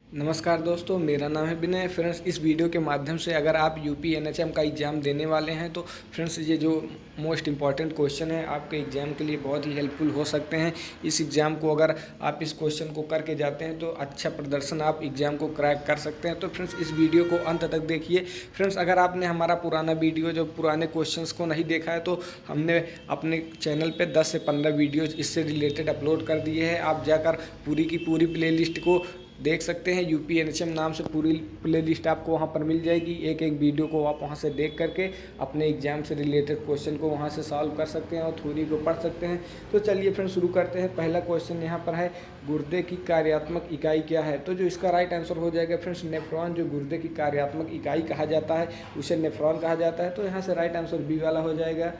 नमस्कार दोस्तों, मेरा नाम है विनय। फ्रेंड्स, इस वीडियो के माध्यम से अगर आप यूपी एनएचएम का एग्ज़ाम देने वाले हैं तो फ्रेंड्स ये जो मोस्ट इम्पॉर्टेंट क्वेश्चन है आपके एग्ज़ाम के लिए बहुत ही हेल्पफुल हो सकते हैं। इस एग्ज़ाम को अगर आप इस क्वेश्चन को करके जाते हैं तो अच्छा प्रदर्शन आप एग्ज़ाम को क्रैक कर सकते हैं। तो फ्रेंड्स इस वीडियो को अंत तक देखिए। फ्रेंड्स, अगर आपने हमारा पुराना वीडियो जो पुराने क्वेश्चंस को नहीं देखा है तो हमने अपने चैनल पे 10 से 15 वीडियोज़ इससे रिलेटेड अपलोड कर दिए हैं। आप जाकर पूरी की पूरी प्लेलिस्ट को देख सकते हैं। यूपी एनएचएम नाम से पूरी प्लेलिस्ट आपको वहां पर मिल जाएगी। एक एक वीडियो को आप वहां से देख करके अपने एग्जाम से रिलेटेड क्वेश्चन को वहां से सॉल्व कर सकते हैं और थ्योरी को पढ़ सकते हैं। तो चलिए फ्रेंड्स शुरू करते हैं। पहला क्वेश्चन यहाँ पर है, गुर्दे की कार्यात्मक इकाई क्या है? तो जो इसका राइट आंसर हो जाएगा फ्रेंड्स नेफ्रॉन। जो गुर्दे की कार्यात्मक इकाई कहा जाता है उसे नेफ्रॉन कहा जाता है। तो यहाँ से राइट आंसर बी वाला हो जाएगा।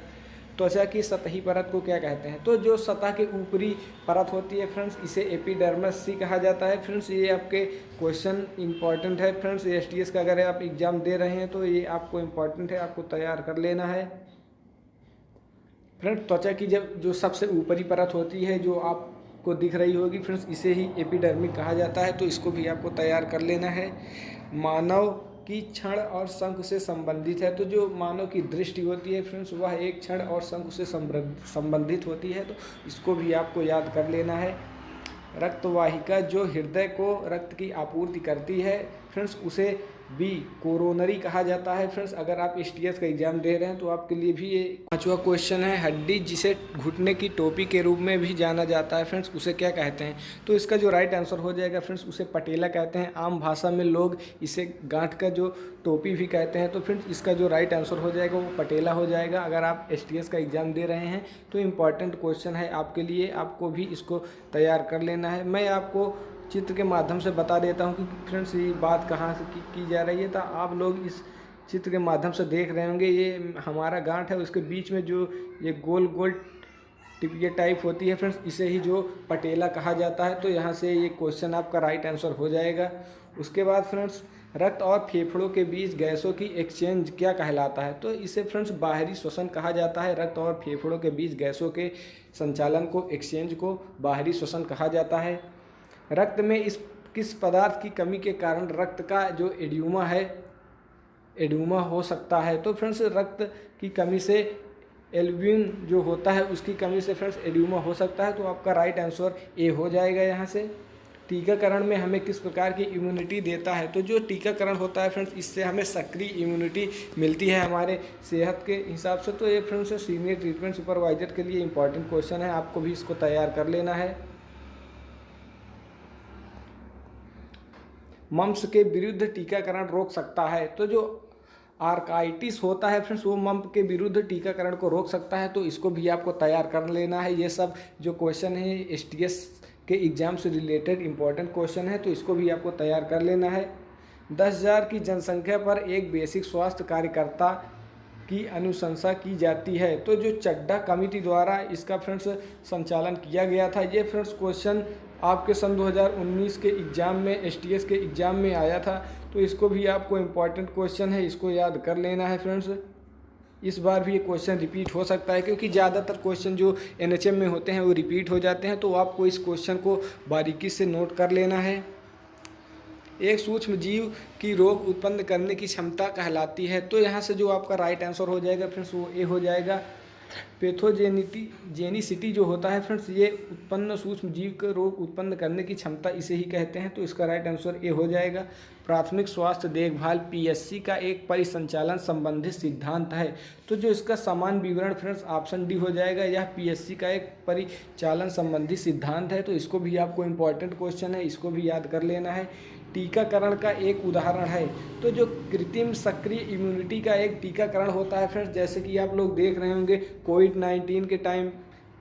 त्वचा की सतही परत को क्या कहते हैं? तो जो सतह के ऊपरी परत होती है फ्रेंड्स इसे एपिडर्मिस सी कहा जाता है। फ्रेंड्स ये आपके क्वेश्चन इंपॉर्टेंट है। फ्रेंड्स एसटीएस का अगर आप एग्जाम दे रहे हैं तो ये आपको इंपॉर्टेंट है, आपको तैयार कर लेना है। फ्रेंड्स त्वचा की जब जो सबसे ऊपरी परत होती है जो आपको दिख रही होगी फ्रेंड्स इसे ही एपिडर्मिक कहा जाता है। तो इसको भी आपको तैयार कर लेना है। मानव की क्षण और शंख से संबंधित है। तो जो मानव की दृष्टि होती है फ्रेंड्स वह एक क्षण और शंख से संबंधित होती है। तो इसको भी आपको याद कर लेना है। रक्तवाहिका जो हृदय को रक्त की आपूर्ति करती है फ्रेंड्स उसे बी कोरोनरी कहा जाता है। फ्रेंड्स अगर आप एसटीएस का एग्जाम दे रहे हैं तो आपके लिए भी ये पांचवा क्वेश्चन है। हड्डी जिसे घुटने की टोपी के रूप में भी जाना जाता है फ्रेंड्स उसे क्या कहते हैं? तो इसका जो राइट आंसर हो जाएगा फ्रेंड्स उसे पटेला कहते हैं। आम भाषा में लोग इसे गांठ का जो टोपी भी कहते हैं। तो फ्रेंड्स इसका जो राइट आंसर हो जाएगा वो पटेला हो जाएगा। अगर आप एसटीएस का एग्जाम दे रहे हैं तो इम्पॉर्टेंट क्वेश्चन है आपके लिए, आपको भी इसको तैयार कर लेना है। मैं आपको चित्र के माध्यम से बता देता हूँ कि फ्रेंड्स ये बात कहाँ से की जा रही है। तो आप लोग इस चित्र के माध्यम से देख रहे होंगे ये हमारा गांठ है, उसके बीच में जो ये गोल गोल टिपिया टाइप होती है फ्रेंड्स इसे ही जो पटेला कहा जाता है। तो यहाँ से ये क्वेश्चन आपका राइट आंसर हो जाएगा। उसके बाद फ्रेंड्स रक्त और फेफड़ों के बीच गैसों की एक्सचेंज क्या कहलाता है? तो इसे फ्रेंड्स बाहरी श्वसन कहा जाता है। रक्त और फेफड़ों के बीच गैसों के संचालन को एक्सचेंज को बाहरी श्वसन कहा जाता है। रक्त में इस किस पदार्थ की कमी के कारण रक्त का जो एड्यूमा है एड्यूमा हो सकता है? तो फ्रेंड्स रक्त की कमी से एल्ब्यूमिन जो होता है उसकी कमी से फ्रेंड्स एड्यूमा हो सकता है। तो आपका राइट आंसर ए हो जाएगा। यहाँ से टीकाकरण में हमें किस प्रकार की इम्यूनिटी देता है? तो जो टीकाकरण होता है फ्रेंड्स इससे हमें सक्रिय इम्यूनिटी मिलती है हमारे सेहत के हिसाब से। तो ये फ्रेंड्स सीनियर ट्रीटमेंट सुपरवाइजर के लिए इंपॉर्टेंट क्वेश्चन है, आपको भी इसको तैयार कर लेना है। मम्प्स के विरुद्ध टीकाकरण रोक सकता है? तो जो आर्काइटिस होता है फ्रेंड्स वो मम्प के विरुद्ध टीकाकरण को रोक सकता है। तो इसको भी आपको तैयार कर लेना है। ये सब जो क्वेश्चन है एसटीएस के एग्जाम से रिलेटेड इंपॉर्टेंट क्वेश्चन है, तो इसको भी आपको तैयार कर लेना है। 10,000 की जनसंख्या पर एक बेसिक स्वास्थ्य कार्यकर्ता की अनुशंसा की जाती है। तो जो चड्डा कमेटी द्वारा इसका फ्रेंड्स संचालन किया गया था। ये फ्रेंड्स क्वेश्चन आपके सन 2019 के एग्ज़ाम में एसटीएस के एग्ज़ाम में आया था। तो इसको भी आपको इम्पॉर्टेंट क्वेश्चन है, इसको याद कर लेना है फ्रेंड्स। इस बार भी ये क्वेश्चन रिपीट हो सकता है क्योंकि ज़्यादातर क्वेश्चन जो एनएचएम में होते हैं वो रिपीट हो जाते हैं। तो आपको इस क्वेश्चन को बारीकी से नोट कर लेना है। एक सूक्ष्म जीव की रोग उत्पन्न करने की क्षमता कहलाती है? तो यहाँ से जो आपका राइट आंसर हो जाएगा फ्रेंड्स वो ए हो जाएगा। जेनिसिटी जो होता है फ्रेंड्स ये उत्पन्न सूक्ष्म जीव का रोग उत्पन्न करने की क्षमता इसे ही कहते हैं। तो इसका राइट आंसर ए हो जाएगा। प्राथमिक स्वास्थ्य देखभाल पीएससी का एक परिसंचालन संबंधित सिद्धांत है। तो जो इसका समान विवरण फ्रेंड्स ऑप्शन डी हो जाएगा। यह पीएससी का एक परिचालन संबंधी सिद्धांत है। तो इसको भी आपको इम्पॉर्टेंट क्वेश्चन है, इसको भी याद कर लेना है। टीकाकरण का एक उदाहरण है? तो जो कृत्रिम सक्रिय इम्यूनिटी का एक टीकाकरण होता है फ्रेंड्स जैसे कि आप लोग देख रहे होंगे कोविड-19 के टाइम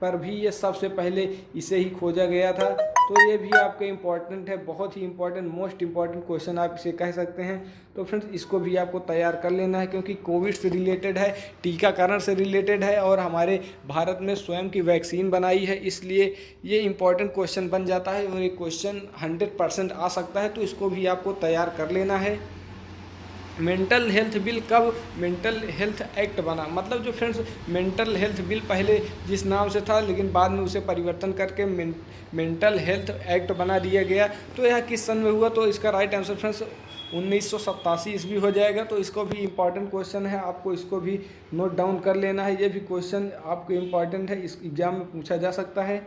पर भी ये सबसे पहले इसे ही खोजा गया था। तो ये भी आपके इम्पॉर्टेंट है, बहुत ही इम्पॉर्टेंट मोस्ट इम्पॉर्टेंट क्वेश्चन आप इसे कह सकते हैं। तो फ्रेंड्स इसको भी आपको तैयार कर लेना है क्योंकि कोविड से रिलेटेड है, टीकाकरण से रिलेटेड है और हमारे भारत में स्वयं की वैक्सीन बनाई है, इसलिए ये इम्पॉर्टेंट क्वेश्चन बन जाता है और ये क्वेश्चन 100% आ सकता है। तो इसको भी आपको तैयार कर लेना है। मेंटल हेल्थ बिल कब मेंटल हेल्थ एक्ट बना, मतलब जो फ्रेंड्स मेंटल हेल्थ बिल पहले जिस नाम से था लेकिन बाद में उसे परिवर्तन करके मेंटल हेल्थ एक्ट बना दिया गया। तो यह किस सन में हुआ, तो इसका राइट आंसर फ्रेंड्स 1987 ईस्वी हो जाएगा। तो इसको भी इम्पॉर्टेंट क्वेश्चन है, आपको इसको भी नोट डाउन कर लेना है। ये भी क्वेश्चन आपको इम्पॉर्टेंट है, इस एग्जाम में पूछा जा सकता है।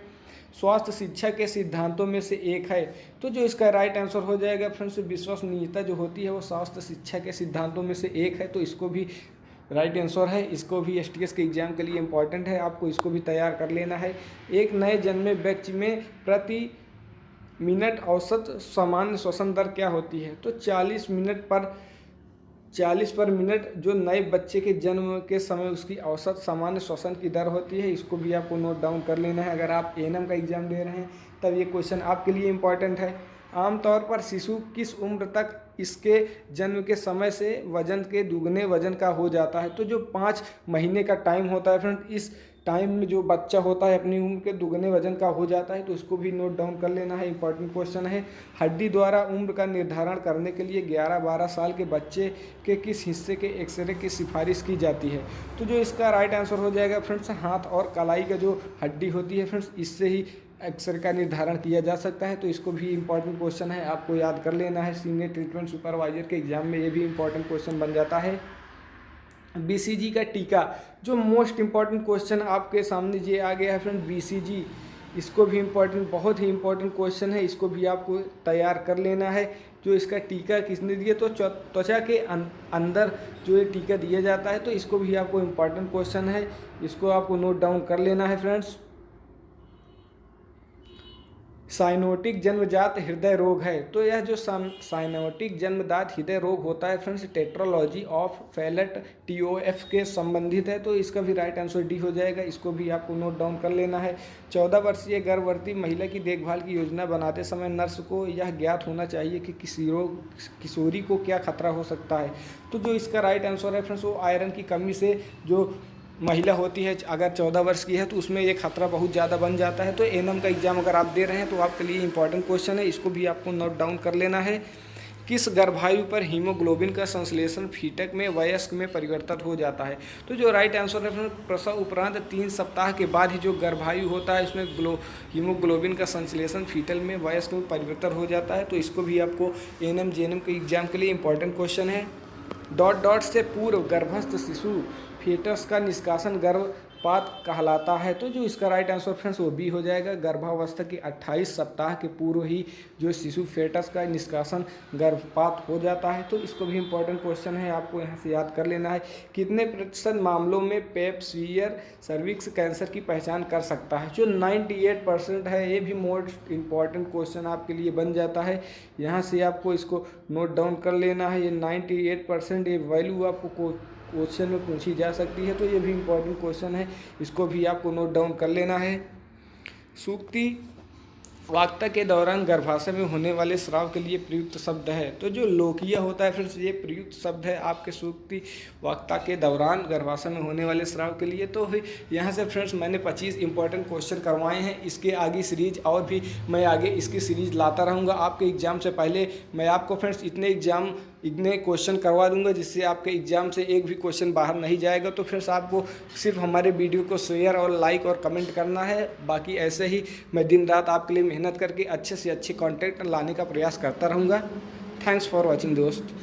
स्वास्थ्य शिक्षा के सिद्धांतों में से एक है, तो जो इसका राइट आंसर हो जाएगा फ्रेंड्स विश्वसनीयता जो होती है वो स्वास्थ्य शिक्षा के सिद्धांतों में से एक है। तो इसको भी राइट आंसर है, इसको भी एसटीएस के एग्जाम के लिए इम्पॉर्टेंट है, आपको इसको भी तैयार कर लेना है। एक नए जन्मे व्यक्ति में प्रति मिनट औसत सामान्य श्वसन दर क्या होती है, तो 40 पर मिनट जो नए बच्चे के जन्म के समय उसकी औसत सामान्य श्वसन की दर होती है। इसको भी आपको नोट डाउन कर लेना है। अगर आप एएनएम का एग्ज़ाम दे रहे हैं तब ये क्वेश्चन आपके लिए इम्पॉर्टेंट है। आमतौर पर शिशु किस उम्र तक इसके जन्म के समय से वजन के दुगने वजन का हो जाता है, तो जो 5 महीने का टाइम होता है फ्रेंड, इस टाइम में जो बच्चा होता है अपनी उम्र के दुगने वजन का हो जाता है। तो इसको भी नोट डाउन कर लेना है, इंपॉर्टेंट क्वेश्चन है। हड्डी द्वारा उम्र का निर्धारण करने के लिए 11-12 साल के बच्चे के किस हिस्से के एक्सरे की सिफारिश की जाती है, तो जो इसका राइट आंसर हो जाएगा फ्रेंड्स हाथ और कलाई का जो हड्डी होती है फ्रेंड्स, इससे ही एक्सरे का निर्धारण किया जा सकता है। तो इसको भी इंपॉर्टेंट क्वेश्चन है, आपको याद कर लेना है। सीनियर ट्रीटमेंट सुपरवाइजर के एग्जाम में ये भी इंपॉर्टेंट क्वेश्चन बन जाता है। बीसीजी का टीका, जो मोस्ट इम्पॉर्टेंट क्वेश्चन आपके सामने ये आ गया है फ्रेंड, बीसीजी, इसको भी इम्पॉर्टेंट, बहुत ही इम्पॉर्टेंट क्वेश्चन है, इसको भी आपको तैयार कर लेना है। जो इसका टीका किसने दिया, तो त्वचा के अंदर जो ये टीका दिया जाता है। तो इसको भी आपको इम्पॉर्टेंट क्वेश्चन है, इसको आपको नोट डाउन कर लेना है फ्रेंड्स। साइनोटिक जन्मजात हृदय रोग है, तो यह जो साइनोटिक जन्मजात हृदय रोग होता है friends, tetralogy of Fallot TOF के संबंधित है। तो इसका भी राइट आंसर डी हो जाएगा, इसको भी आपको नोट डाउन कर लेना है। 14 वर्षीय गर्भवती महिला की देखभाल की योजना बनाते समय नर्स को यह ज्ञात होना चाहिए कि किशोरी को क्या खतरा हो सकता है। तो जो इसका राइट आंसर है फ्रेंड्स वो आयरन की कमी से जो महिला होती है, अगर 14 वर्ष की है तो उसमें ये खतरा बहुत ज़्यादा बन जाता है। तो एएनएम का एग्जाम अगर आप दे रहे हैं तो आपके लिए इंपॉर्टेंट क्वेश्चन है, इसको भी आपको नोट डाउन कर लेना है। किस गर्भायु पर हीमोग्लोबिन का संश्लेषण फीटक में वयस्क में परिवर्तित हो जाता है, तो जो राइट आंसर है प्रसव उपरांत 3 सप्ताह के बाद ही जो गर्भायु होता है उसमें हीमोग्लोबिन का संश्लेषण फीटल में वयस्क में परिवर्तित हो जाता है। तो इसको भी आपको एएनएम जेएनएम के एग्जाम के लिए इंपॉर्टेंट क्वेश्चन है। डॉट से पूर्व गर्भस्थ शिशु फीटस का निष्कासन गर्भपात कहलाता है। तो जो इसका राइट आंसर फ्रेंड्स वो बी हो जाएगा, गर्भावस्था के 28 सप्ताह के पूर्व ही जो शिशु फेटस का निष्कासन गर्भपात हो जाता है। तो इसको भी इंपॉर्टेंट क्वेश्चन है, आपको यहाँ से याद कर लेना है। कितने प्रतिशत मामलों में पेप्सियर सर्विक्स कैंसर की पहचान कर सकता है, जो 98% है। ये भी मोस्ट इम्पॉर्टेंट क्वेश्चन आपके लिए बन जाता है, यहाँ से आपको इसको नोट डाउन कर लेना है। ये 98% ये वैल्यू आपको क्वेश्चन में पूछी जा सकती है। तो ये भी इम्पोर्टेंट क्वेश्चन है, इसको भी आपको नोट डाउन कर लेना है। सूक्ति वाक्ता के दौरान गर्भाशय में होने वाले स्राव के लिए प्रयुक्त शब्द है, तो जो लोकिया होता है फ्रेंड्स ये प्रयुक्त शब्द है आपके सूक्ति वाक्ता के दौरान गर्भाशय में होने वाले स्राव के लिए। तो यहाँ से फ्रेंड्स मैंने 25 इंपॉर्टेंट क्वेश्चन करवाए हैं, इसके आगे सीरीज और भी मैं आगे इसकी सीरीज लाता रहूँगा। आपके एग्जाम से पहले मैं आपको फ्रेंड्स इतने क्वेश्चन करवा दूंगा जिससे आपके एग्जाम से एक भी क्वेश्चन बाहर नहीं जाएगा। तो फ्रेंड्स आपको सिर्फ हमारे वीडियो को शेयर और लाइक और कमेंट करना है, बाकी ऐसे ही मैं दिन रात आपके लिए मेहनत करके अच्छे से अच्छे कंटेंट लाने का प्रयास करता रहूँगा। थैंक्स फॉर वॉचिंग दोस्त।